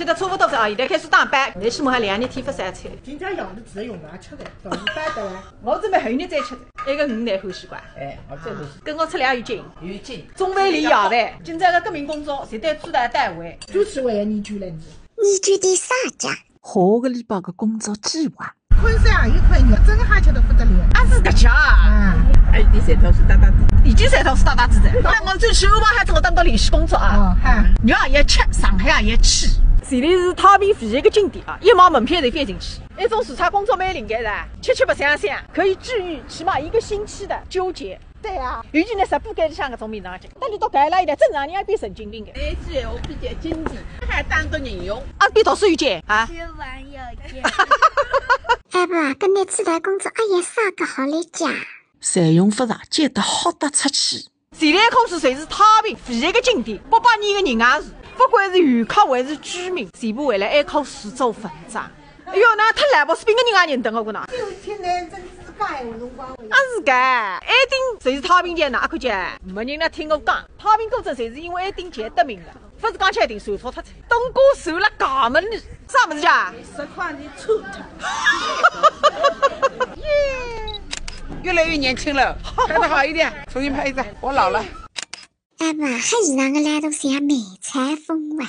吃得差不多啊，现在开始打板。那西门还2日天发3餐。今朝样子只用啊吃的，到时摆得来。我准备后日再吃的。那个鱼难欢喜惯。哎，我最欢喜。跟我吃2月斤。有劲。中饭里亚饭，今朝个革命工作，侪对猪的单位。主持会研究了你。你决定啥家？下个礼拜个工作计划。昆山有块肉，真哈吃得不得了。啊是搿家啊。还有第3套是打打子。已经3套是打打子的。我最希望还做当到连续工作啊。肉也要吃，上海也吃。这里是太平唯一一个景点啊，1毛门票侪翻进去。那种视察工作蛮灵感的，吃不香香，可以治愈起码1个星期的纠结。对啊，尤其呢直播间里向搿种面场景，但你到搿了现在正常人也变神经病的。那句我比较经济，还当到人用。啊，变图书馆间啊。吃完要见。哎爸，搿日子台工作阿爷啥个好来讲？采用发茶，接得好得出去。前来空是随是太平唯一一个景点，800年的人也是，不管是游客还是居民，全部为了爱靠水做文章。哎呦，那太来不是别个人也认得我呢。就是天南真自家闲话辰光。啊是搿，安定谁是太平街哪看见？没人来听我讲，太平古镇谁是因为安定街得名的，不是讲起来定算错脱。东哥收了衙门里，啥么子家10块你臭他。越来越年轻了，拍得好一点，重新拍一张。我老了。哎爸，还是让我来到下美彩风味。